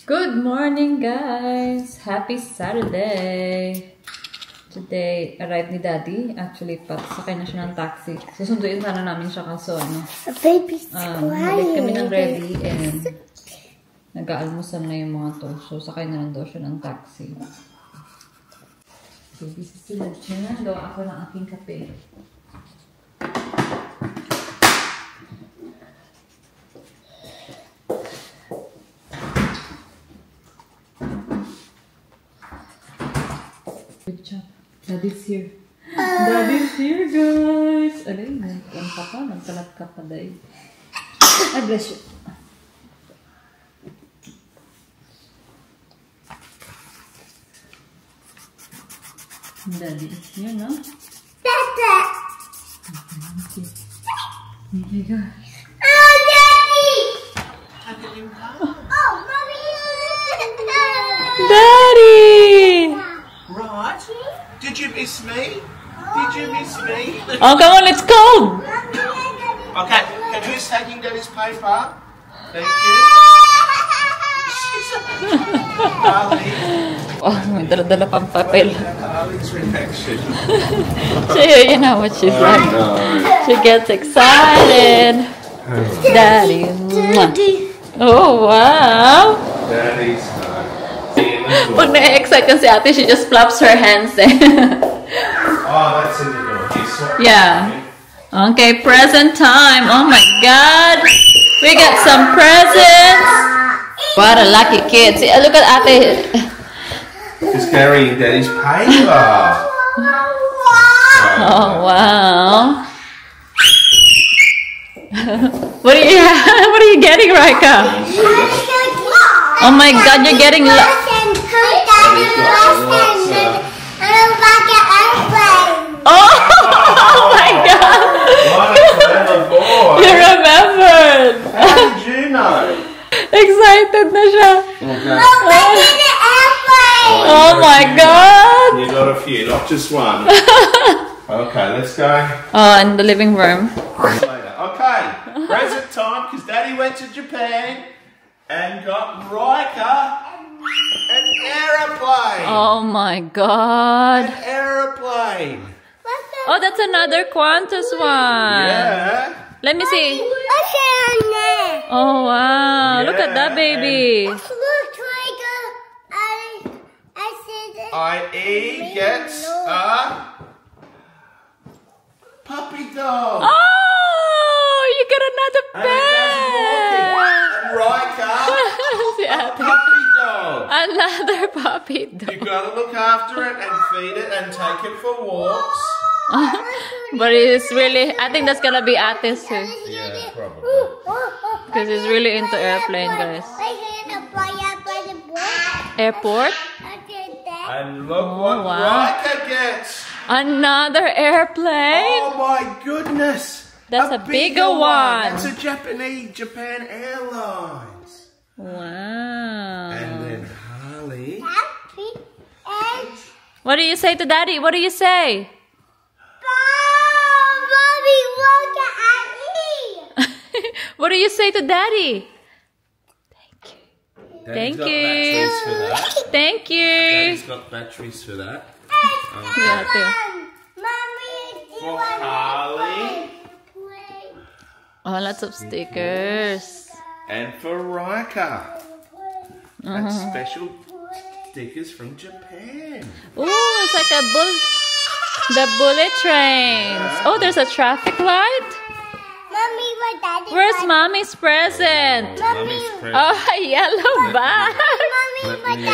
Good morning, guys! Happy Saturday! Today, arrived ni Daddy. Actually, sakay na siya ng taxi. Susunduin sana namin siya kaso, ano. Baby's crying. Balik kami ng ready and nag-aalmusal na yung mga to. So, sakay na lang daw siya ng taxi. So, this is still siya. Gawa ako ng aking kape. Good job. Daddy's here. Daddy's here, guys! Alay, nagkanta ka. Nagkalat ka pa, day. I bless you. Daddy is here, no? Dada! Okay. Okay, guys. Oh, Daddy! Oh, Daddy! Right. Did you miss me? Did you miss me? Oh, come on, let's go! Okay, can who's taking Daddy's paper? Thank you. Harley. Oh, may dala-dala pang papel. Harley's reaction. You know what she's like. She gets excited. Daddy. Oh, wow. Daddy's Pag na-excite kasi ate, she just flaps her hands eh. Oh, that's in the door. Yeah. Okay, present time. Oh my God. We got some presents. What a lucky kid. See, look at ate. She's carrying Daddy's paper. Oh, wow. What are you getting, Raika? Oh my God, you're getting Oh my God! What a clever boy. You remembered! How did you know? Excited na siya. Okay. Oh my God! You got a few, not just one. Okay, let's go. Oh, in the living room. Later. Okay, present time because Daddy went to Japan and got Riker an aeroplane. Oh my God! An aeroplane. Oh, that's another Qantas one. Yeah. Let me see. Oh wow! Look at that baby. IE gets a puppy dog. Oh, you get another And it does walking. pet. And Riker Si a ate. puppy dog. Another puppy You dog. gotta look after it and feed it and take it for walks. But it's really, I think that's gonna be Ate's too. Yeah, probably. Because he's really into airplane, guys. Airport? And look Oh, what wow. Riker gets. Another airplane? Oh my goodness. That's a bigger one. That's a Japan Airlines. Wow. And then Harley. What do you say to Daddy? What do you say? What do you say to Daddy? Daddy's Thank got you. batteries for that. Thank you. Daddy's got batteries for that. Yeah, too. For Harley. Oh, lots of stickers. And for Riker. That's special stickers from Japan. Ooh, it's like the bullet trains. Oh, there's a traffic light. Where's Mommy's present? Mummy's present. Oh, a yellow bag. Let me-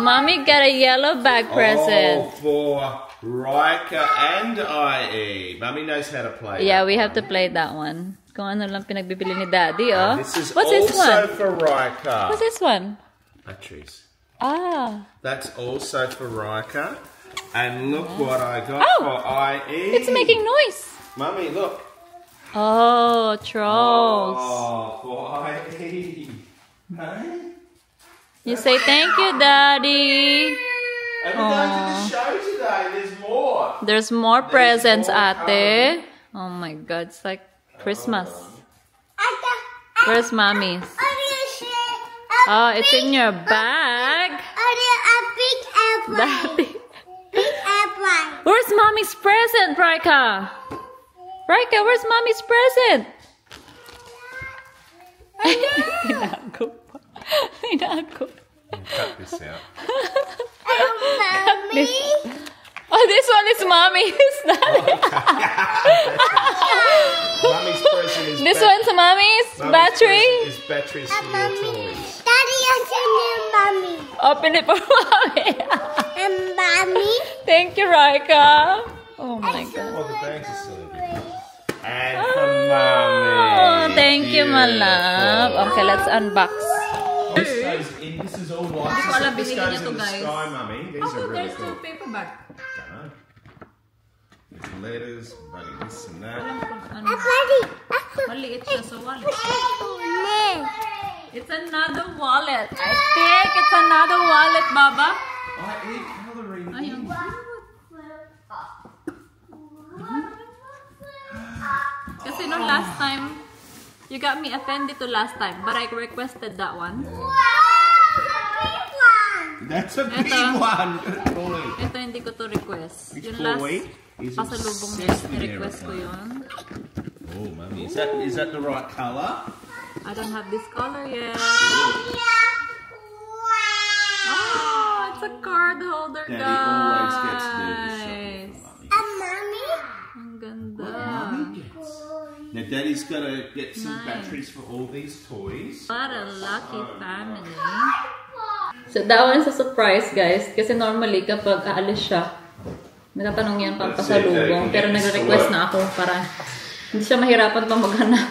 Mommy got a yellow bag present. Oh, for Riker and IE. Mummy knows how to play. Yeah, that we have to one. play that one. Kung ano lang pinagbibili ni Daddy, oh. And this is What's this also one? for Riker. What's this one? Batteries. Ah, That's also for Riker. And look what I got Oh! for IE. it's making noise. Mummy, look. Oh, trolls. Oh, for IE. Hey? You say thank you, Daddy. And we're going to the show today. There's more. There's more presents, Ate. Oh my God, it's like Christmas. Where's Mommy's? Oh, it's in your bag. Where's Mommy's present, Raika? Raika, where's Mommy's present? Tinago. Tinago. Cut this out. Oh, this one is Mommy's. Mommy's present is This one's Mommy's battery. Is batteries for your toys. Daddy, I see you, Mommy. Open it for Mommy. And Mommy. Thank you, Raika. Oh my God. Oh, the bags are still good. And for Mommy. Oh, thank you, my love. Okay, let's unbox. This goes in. This is all white. ko alam, This binili goes niya to, in the guys. sky, Mummy. These are really cool. paper bag. Don't know. There's letters, buddy, this and that. Daddy. Maliit siya sa wallet. It's another wallet. I think it's another wallet, Baba. I eat colouring. Ayun. Kasi no last time, you got me offended to last time, but I requested that one. That's a big Ito. one. Good boy. Ito hindi ko to request. Which Yung last boy is pasalubong niya, obsessed with request ko aeroplane? yun. Oh, Mummy. Is that the right colour? I don't have this color yet. Oh, it's a card holder, Daddy guys. always gets nervous shopping for Mummy. Ang ganda. Mummy gets. Now, Daddy's got to get some Nice. batteries for all these toys. What a lucky family. So, that one is a surprise, guys. Kasi normally, kapag aalis siya, natatanong yan pang pasalubong. Pero nagre-request na ako para hindi siya mahirapan pa maghanap.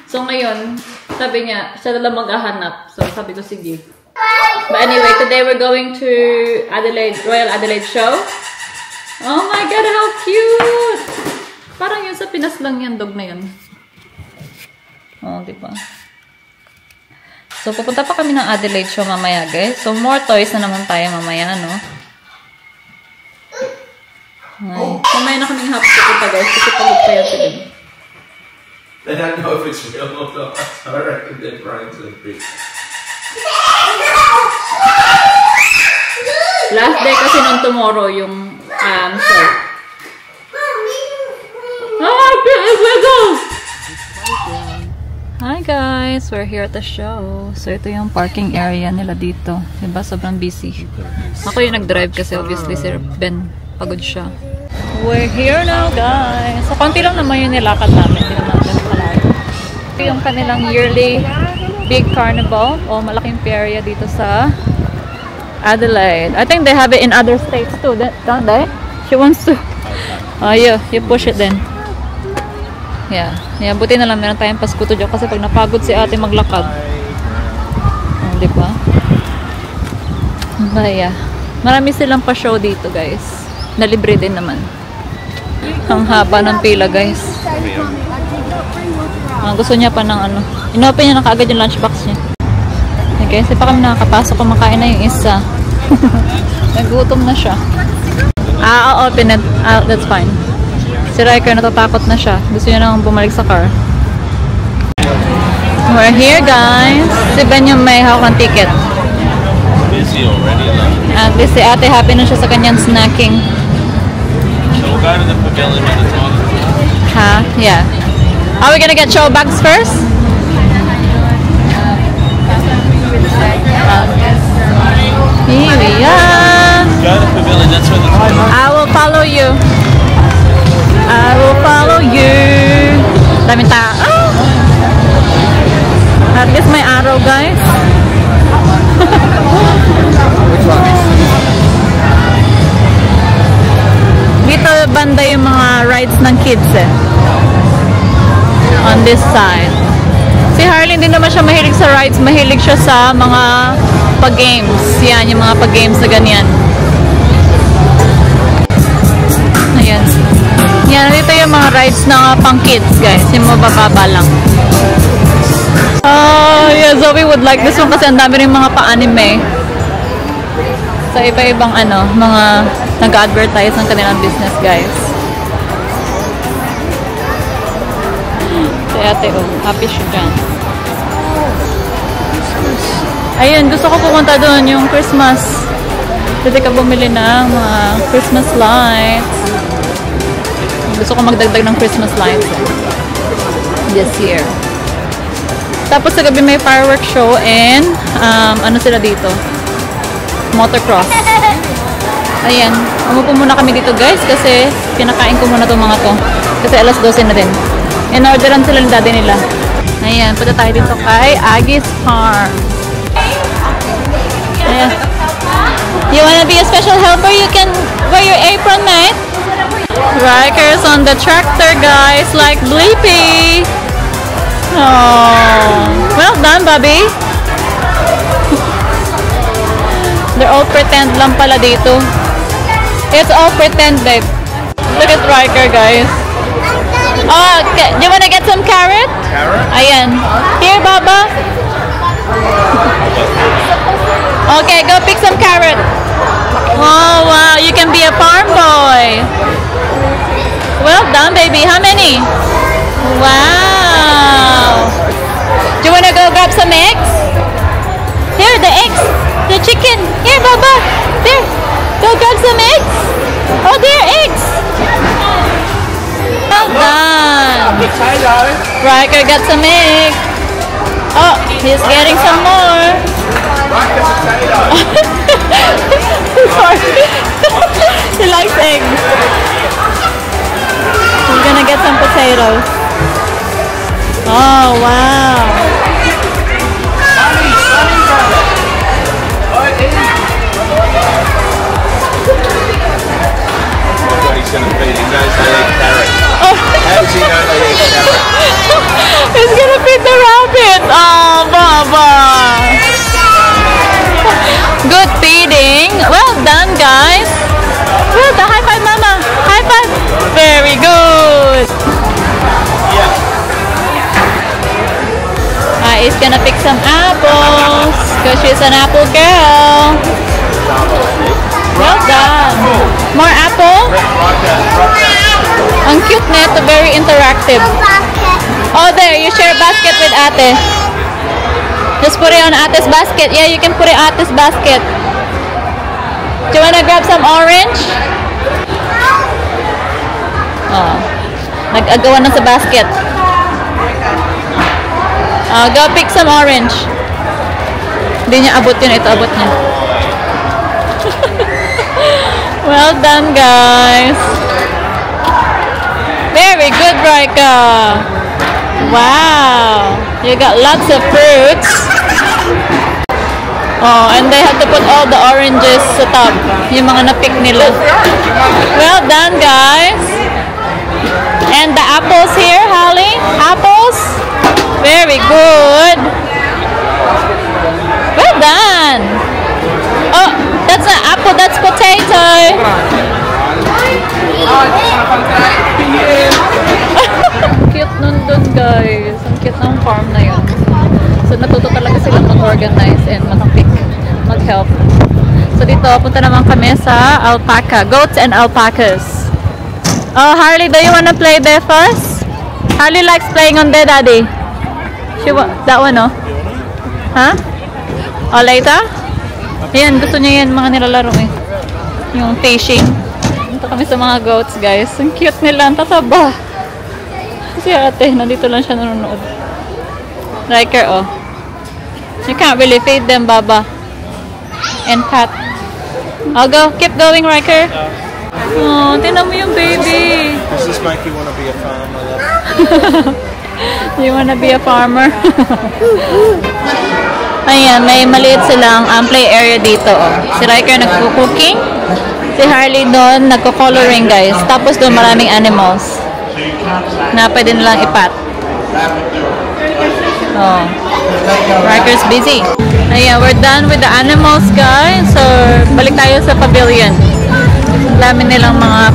So, ngayon, sabi niya, siya na lang maghahanap. So, sabi ko, sige. But anyway, today we're going to Royal Adelaide Show. Oh my God, how cute! Parang yun sa Pinas lang yan, dog na yun. Oh, diba? So, pupunta pa kami ng Adelaide Show mamaya, guys. So, more toys na naman tayo mamaya, no? Ay. Mamaya na kaming hapos pupunta, guys. Kasi pagod pa yan sila. They don't know if it's real or not. I reckon their brains are big. Last day kasi nung tomorrow yung show. Hi guys! We're here at the show. So ito yung parking area nila dito. Diba? Sobrang busy. Ako yung nag-drive kasi obviously si Ben pagod siya. We're here now guys! So konti lang naman yung nilakad namin. Hindi naman natin palayo. Ito yung kanilang yearly big carnival o malaking feria dito sa Adelaide. I think they have it in other states too, don't they? She wants to. Oh yeah, you push it then. Yeah. Yeah, buti na lang meron tayong paskuto dyan kasi pag napagod si ate maglakad. Oh, di ba? Baya. Marami silang pa-show dito, guys. Nalibre din naman. Ang haba ng pila, guys. Gusto niya pa ng ano. Inopen niya na kaagad yung lunchbox niya. Okay, kasi pa kami nakakapasok, kumakain na yung isa. Nagutom na siya. I'll open it. That's fine. Si Riker natatakot na siya. Gusto niya nang bumalik sa car. We're here, guys. Si Ben yung may hawak ng ticket. Busy already, though. At least si ate happy na siya sa kanyang snacking. So we'll go to the pavilion when it's on. Ha? Yeah. Are we gonna get show bags first? Here we are. Go to the pavilion, that's where the toys are. I will follow you. I will follow you. Daming tao. At least may araw, guys. Dito banda yung mga rides ng kids eh. On this side. Si Harley hindi naman siya mahilig sa rides. Mahilig siya sa mga pag-games. Yan, yung mga pag-games na ganyan. Ayan. Yan, dito yung mga rides na pang kids, guys. Yung mabababa lang. Oh, yeah, Zoe would like this one kasi ang dami rin mga pa-anime. Sa iba-ibang mga nag-advertise ng kanilang business, guys. Si ate, happy siya dyan. Ayun, gusto ko pumunta doon yung Christmas. Pwede ka bumili ng mga Christmas lights. Gusto ko magdagdag ng Christmas lights this year. Tapos sa gabi may fireworks show and ano sila dito? Motocross. Ayan. Umupo muna kami dito, guys, kasi pinakain ko muna itong mga to. Kasi alas 12 na din. In-orderan sila ng daddy nila. Ayan. Punta tayo dito kay Aggies Farm. Ayan. You wanna be a special helper? You can wear your apron, mate. Riker's on the tractor, guys, like Bleepy. Oh, well done, Bobby. They're all pretend lang pala dito. It's all pretend, babe. Look at Riker, guys. Oh, do you wanna get some carrot? Carrot? Ayan. Here, Baba. Okay, go pick some carrot. Oh, wow. You can be a farm boy. Well done, baby. How many? Wow. Do you want to go grab some eggs? Here, the eggs. The chicken. Here, Baba. There. Go grab some eggs. Oh, there are eggs. Well done. Potato. Riker got some eggs. Oh, he's getting some more. Like the potato. Sorry. He likes eggs. He's gonna get some potatoes. Oh, wow. Sunny, brother. Oh, Eddie. Oh, God, he's gonna feed. He knows they eat carrot. Oh. How does he know they eat carrot? He's gonna feed the rabbit. Oh, Baba. Good feeding. Well done, guys. Well done. High five, Mama. High five. Very good. Yeah. Is gonna pick some apples because she's an apple girl. Well done. More apple? Ang cute nito, very interactive. Oh, there, you share a basket with ate. Just put it on ate's basket. Yeah, you can put it on ate's basket. Do you wanna grab some orange? Oh, nag-agawan na sa basket. Go pick some orange. Hindi niya abot yun. Ito abot niya. Well done, guys. Very good, Raika. Wow. You got lots of fruits. Oh, and they have to put all the oranges sa top. Yung mga na-pick nila. Well done, guys. And the apples here, Holly. Apples. Very good. Well done. Oh, that's not apple, that's potato. Cute nun dun, guys. Ang cute ng farm na yun. So, natuto talaga silang mag-organize and mag-pick, mag-help. So, dito, punta naman kami sa alpaca. Goats and alpacas. Oh, Harley, do you wanna play there first? Harley likes playing on there, Daddy. That one, no? Huh? Oh, later? Yan, gusto niya yan, mga nilalaro eh. Yung fishing. Punta kami sa mga goats, guys. Ang cute nila, ang tataba. Si ate, nandito lang siya nanonood. Riker, oh. You can't really feed them, Baba. And Pat. I'll go. Keep going, Riker. Oh, tinan mo yung baby. Does this make you want to be a farmer, love? You wanna be a farmer? Ayan, may maliit silang play area dito. Oh. Si Riker nagko-cooking. Si Harley doon nagko-coloring, guys. Tapos doon maraming animals na pwede nilang ipat. Oh. Riker's busy. Ayan, we're done with the animals, guys. So, balik tayo sa pavilion. Dami nilang mga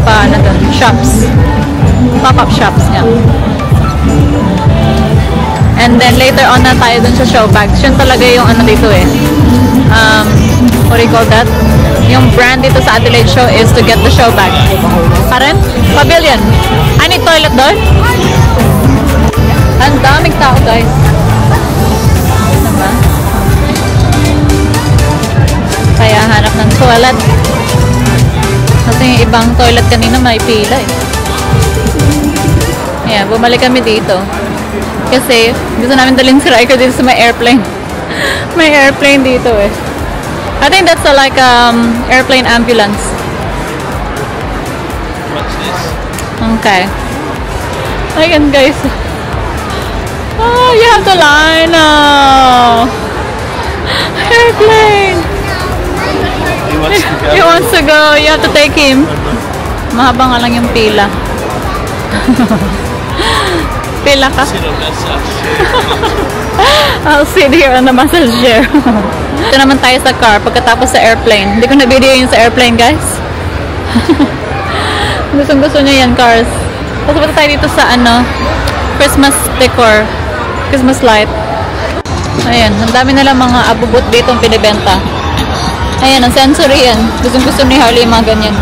shops. Pop-up shops nga. And then later on na tayo dun sa show bags. Yun talaga yung ano dito eh. What do you call that? Yung brand dito sa Adelaide show is to get the show bag. Karen? Pavilion. I need toilet doon? Ang daming tao guys. Diba? Kaya hanap ng toilet. Kasi yung ibang toilet kanina may pila eh. Ayan, bumalik kami dito. Kasi gusto namin dalhin si Riker dito sa may airplane. May airplane dito eh. I think that's like airplane ambulance. What's this? Okay. Ayan guys. Oh, you have to line now. Airplane. He wants to go. You have to take him. Mahaba nga lang yung pila. Pila ka? Sit on that side. I'll sit here on the massage chair. Ito naman tayo sa car pagkatapos sa airplane. Hindi ko na video yun sa airplane, guys. Gusto niya yan, cars. Tapos punta tayo dito sa ano, Christmas decor. Christmas light. Ayan, ang dami nila mga abubot dito ang pinibenta. Ayan, ang sensory yan. Gusto ni Harley yung mga ganyan.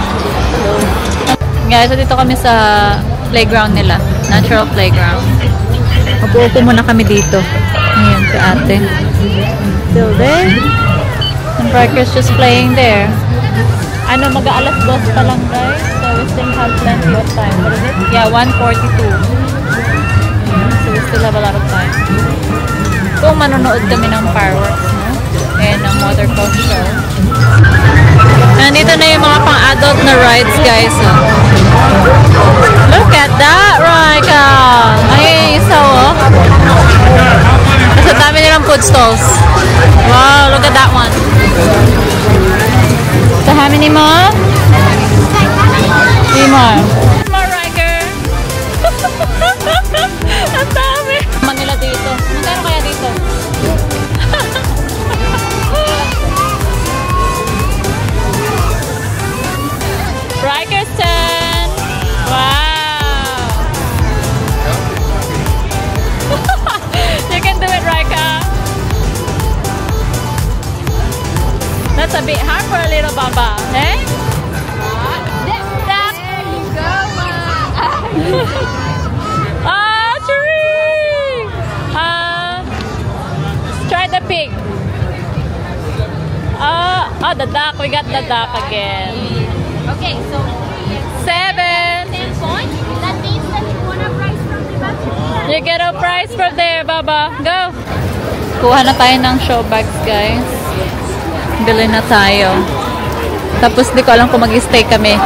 Guys, so dito kami sa playground nila. Natural playground. Upo-upo muna kami dito. Ayan, si ate. Still there. And Parker's just playing there. Ano, mag-aalas 2 pa lang guys. So we still have plenty of time. What is it? Yeah, 1:42. So we still have a lot of time. Kung manonood kami ng fireworks, no? And ng motor coaster. Nandito na yung mga pang-adult na rides, guys. Oh. Look at that, Rika! Ay, isa, oh. Kasi dami nilang food stalls. Wow, look at that one. So, how many more? 3 more. More, Riker! Ang dami! Manila dito. Magkano kaya dito? Riker's turn! Wow! You can do it, Riker! That's a bit hard for a little baba, eh? There you go, ah, tree! Try the pig. Oh, the duck. We got the duck again. Okay, so 7. 10 points. That means that you won a prize from the basket. You get a prize from there, Baba. Go! Kuha na tayo ng show bags, guys. Bili na tayo. Tapos di ko alam kung mag-stay kami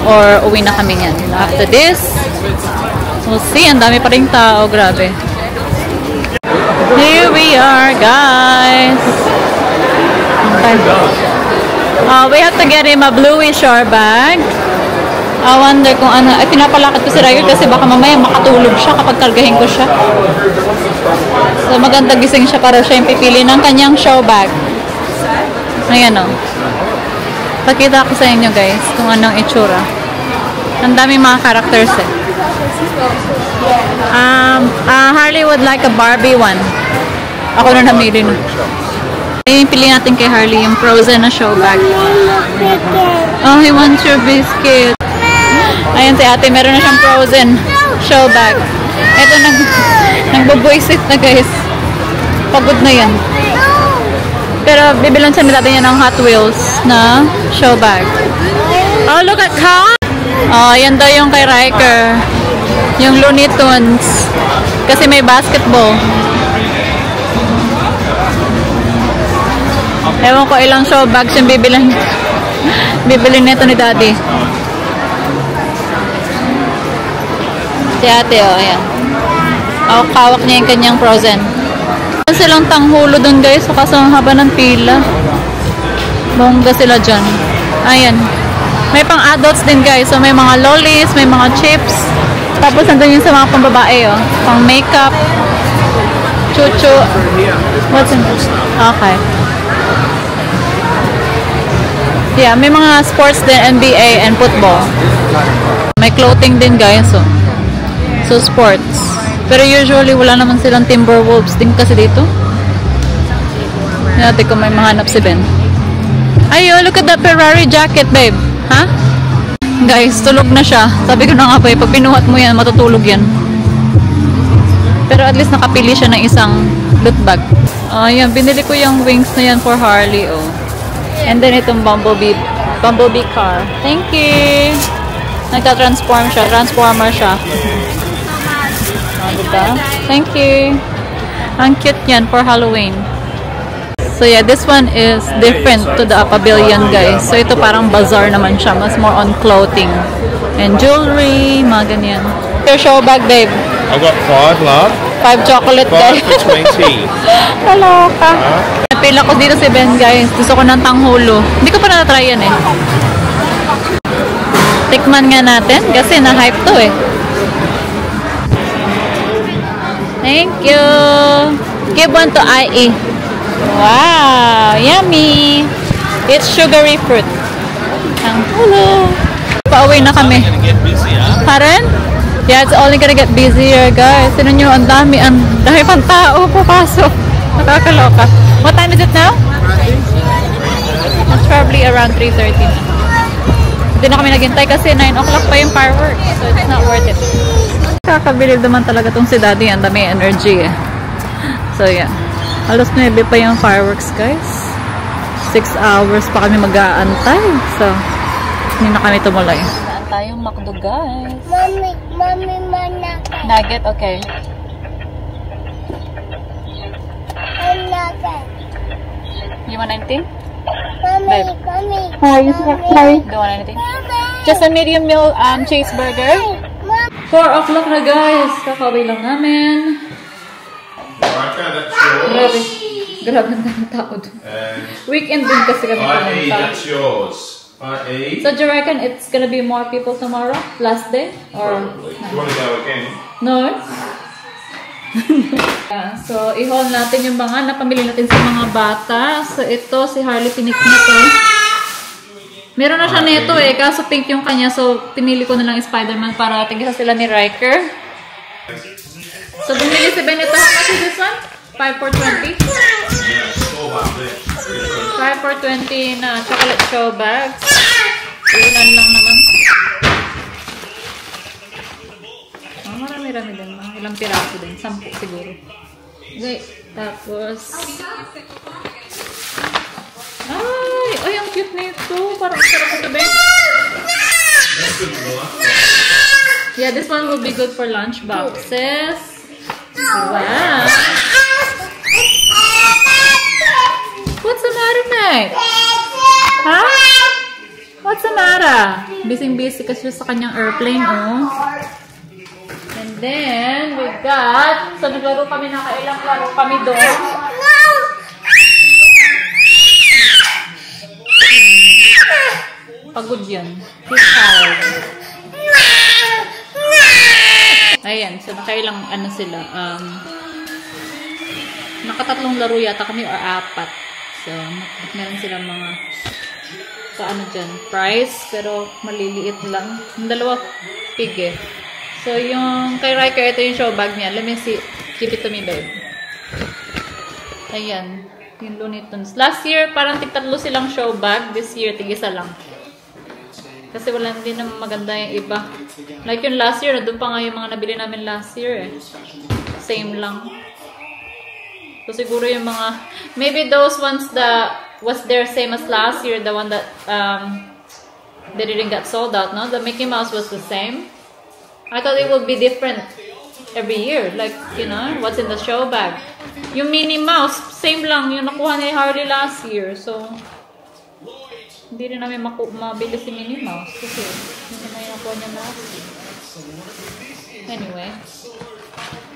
or uwi na kami yan. After this, we'll see. Ang dami pa rin tao. Grabe. Here we are, guys. Okay. We have to get him a bluish shore bag. I wonder kung ano. Ay, pinapalakad ko si Ryder kasi baka mamaya makatulog siya kapag kargahin ko siya. So, maganda gising siya para siya yung pipili ng kanyang show bag. Ayan o. Pakita ko sa inyo guys kung anong itsura. Ang daming mga characters eh. Harley would like a Barbie one. Ako na namili na. Yung pili natin kay Harley yung Frozen na show bag. Oh, he wants your biscuit. Ayan si ate, meron na siyang Frozen show bag. Ito, nagbo-boysit na guys. Pagod na yan. Pero bibilan siya nila niya ng Hot Wheels na show bag. Oh, look at Car! Oh, yan daw yung kay Riker. Yung Looney Tunes. Kasi may basketball. Ewan ko ilang show bags yung bibilin nito ni Daddy. Si ate, oh, ayan. Oh, kawak niya yung kanyang Frozen. Meron silang tanghulo dun guys, kasi ang haba ng pila. Bongga sila dyan. Ayan. May pang adults din guys, so may mga lollies, may mga chips. Tapos nandun yung sa mga pambabae, oh. Pang makeup. Chuchu. What's in this? Okay. Yeah, may mga sports din, NBA and football. May clothing din guys, oh. So sports. Pero usually, wala naman silang Timberwolves din kasi dito. Natin kung may mahanap si Ben. Ayo, look at that Ferrari jacket, babe. Ha? Guys, tulog na siya. Sabi ko na nga pa, pag pinuhat mo yan, matutulog yan. Pero at least nakapili siya ng isang loot bag. Ayan, binili ko yung wings na yan for Harley, oh. And then itong Bumblebee car. Thank you! Nagka-transform siya. Transformer siya. Diba? Thank you! Ang cute yan for Halloween. So yeah, this one is different to the pavilion, guys. So ito parang bazaar naman siya. Mas more on clothing. And jewelry, mga ganyan. Your show bag, babe. I've got 5, love. 5 chocolate, 5 guys. for 20. Kaloka. Napila ko dito si Ben, guys. Gusto ko ng tanghulo. Hindi ko pa na-try yan, eh. Tikman nga natin kasi na-hype to, eh. Thank you. Give one to IE. Wow, yummy. It's sugary fruit. Tanghulo. Pauwi na kami. Karen? Yeah, it's only gonna get busier, guys. Sino nyo, ang dami pang tao papasok. Nakakaloka. What time is it now? It's probably around 3:30 na. Hindi na kami naghintay kasi 9 o'clock pa yung fireworks. So it's not worth it. Kakabilib naman talaga tong si Daddy. Ang dami energy, eh. So yeah. Alas 9 pa yung fireworks, guys. 6 hours pa kami mag-aantay. So, hindi na kami tumuloy. Naantay yung McDo, guys. Mommy, nugget. Nugget, okay. Nugget. You want anything? Mommy. Sorry. Don't want anything? Just a medium meal cheeseburger. 4 o'clock na, guys. Kakaway lang namin. Grabe. Grabe ang daming tao doon. Weekend din kasi kami pumunta. That's yours. So do you reckon it's gonna be more people tomorrow? Last day? Or Probably. Do you want to go again? no? Yeah, so i-haul natin yung mga napamili natin sa mga bata. So ito si Harley pinik na to. Meron na siya nito, eh, kaso pink yung kanya, so pinili ko na lang Spider-Man para tigisa sila ni Riker. So bumili si Ben ito. How much is this one? 5 for 20? 5 for 20 na chocolate show bags. Ilan lang naman. Marami-rami din. Ilang piraso din. 10 siguro. Okay. Tapos ay, ang cute nito. Parang sarap ito, babe. Yeah, this one will be good for lunch boxes. Wow. What's the matter, Meg? Huh? What's the matter? Busy-busy kasi sa kanyang airplane, oh. And then, we got... So, naglaro kami, nakailang laro kami doon. Pagod yan. He's tired. Ayan, so nakailang ano sila. Nakatatlong laro yata kami or 4. So, meron silang mga sa ano dyan, price, pero maliliit lang. Yung dalawa, pig, eh. So, yung kay Riker, ito yung show bag niya. Let me see. Give it to me, babe. Ayan. Yung Looney Tunes. Last year, parang tig-3 silang show bag. This year, tig-1 lang. Kasi wala din naman maganda yung iba. Like yung last year, doon pa nga yung mga nabili namin last year, eh. Same lang. So, siguro yung mga... Maybe those ones that was there same as last year, the one that they didn't get sold out, no? The Mickey Mouse was the same. I thought it would be different every year. Like, you know, what's in the show bag. Yung Minnie Mouse, same lang. Yung nakuha ni Harley last year. So, hindi rin namin mabili si Minnie Mouse. Kasi, yun naman yung nakuha niya last year. Anyway.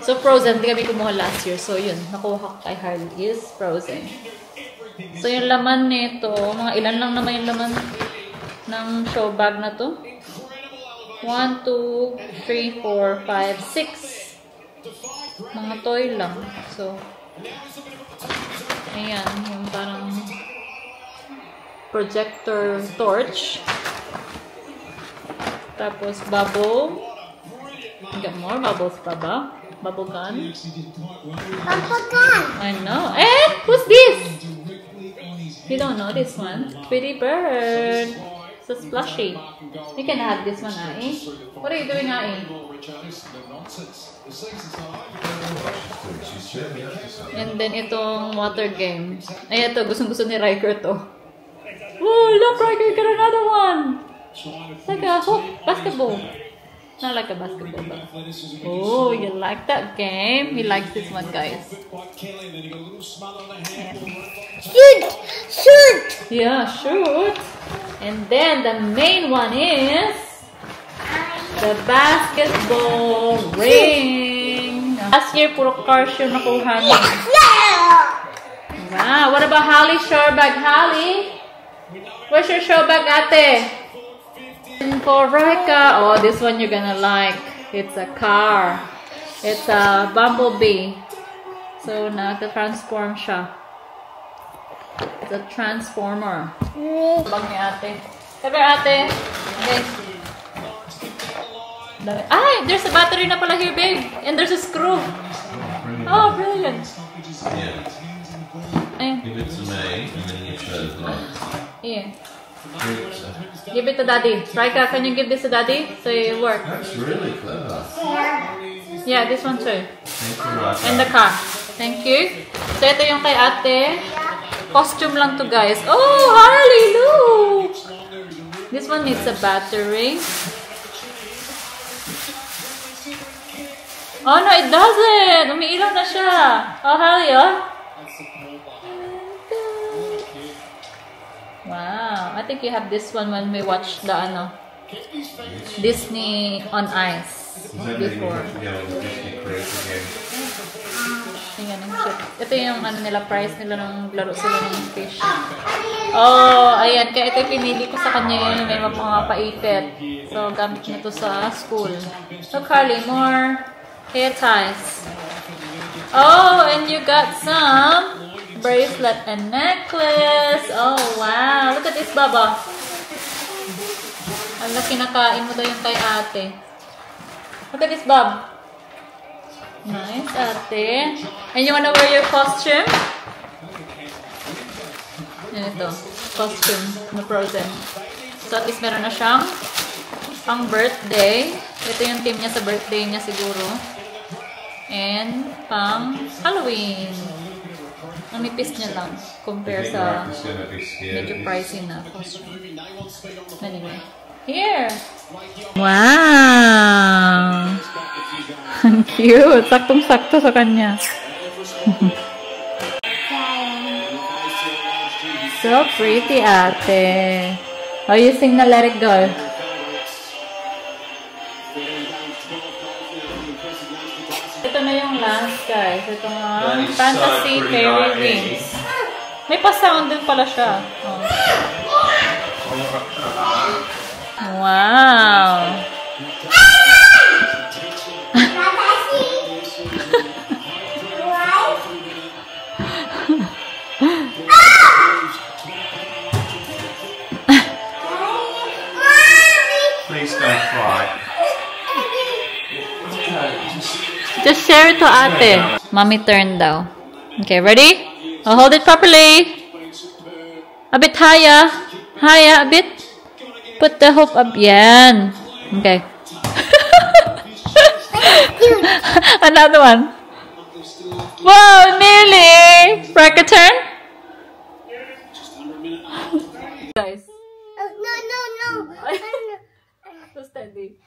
So, Frozen, hindi kami kumuha last year. So, yun, nakuha ko kay Harley is Frozen. So, yung laman nito, mga ilan lang naman yung laman ng show bag na to. 1, 2, 3, 4, 5, 6. Mga toy lang. So, ayan, yung parang projector torch. Tapos, bubble. Got more bubbles pa ba? Bubble gun. Bubble gun. I know. And who's this? You don't know this one. Pretty bird. So splashy. You can have this one, Ai. What are you doing, Ai? And then itong water game. Ay, ito. Gustong-gusto ni Riker to. Oh, look, Riker, get another one. It's like a hoop. Basketball. Not like a basketball, but... Oh, you like that game? He likes this one, guys. Shoot! Shoot! Yeah, shoot. And then the main one is the basketball ring. Last year, puro cars yung nakuha niya. Wow, what about Hallie show bag? Hallie? Where's your show bag, ate? And for Raika, oh, this one you're gonna like. It's a car. It's a bumblebee. So, nag-transform siya. It's a transformer. Bag ni ate. Come here, ate. Okay. Ay, there's a battery na pala here, babe. And there's a screw. Oh, brilliant. Yeah. Give it to me, and then you show the lights. Yeah. Give it to daddy. Raika, can you give this to daddy? So it works. That's really clever. Yeah, this one too. Thank you, Raika. And the car. Thank you. So ito yung kay ate. Costume lang to, guys. Oh, Harley, look! This one needs a battery. Oh no, it doesn't! Umiilaw na siya. Oh, Harley, oh. Wow, I think you have this one when we watched the Disney on Ice before. Ito yung nila, price nila nung laro sila ng fish. Oh, ayan. Kaya ito pinili ko sa kanya yung may mga paipit. So, gamit niya to sa school. So, Carly, more hair ties. Oh, and you got some bracelet and necklace. Oh, wow. Look at this, Baba. Ang laki nakain mo daw yung kay ate. Look at this, Bob. Nice, ate. And you wanna wear your costume? Yan ito. Costume na Frozen. So, at least meron na siyang pang birthday. Ito yung theme niya sa birthday niya siguro. And pang Halloween. Ang nipis niya lang compare sa medyo pricey na costume. Anyway. Here! Wow! Ang cute! Saktong-sakto sa kanya. So pretty, ate. Oh, you sing na Let It Go. Ito na yung last, guys. Ito nga, Fantasy Fairy Rings. May pa-sound din pala siya. Oh. Wow! Please don't cry. Just share it to ate. Mommy turn daw. Okay, ready? I'll hold it properly. A bit higher. Higher, a bit. Put the hoop up. Yan. Okay. Another one. Whoa, nearly. Raika, turn. Guys. No. So steady.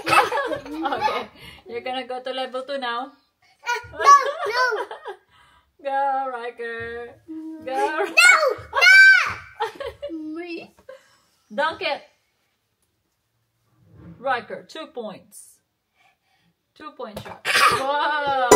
Okay. You're gonna go to level 2 now. No. Go, Riker. Go. No. Dunk it. Riker, 2 points. 2-point shot. Whoa.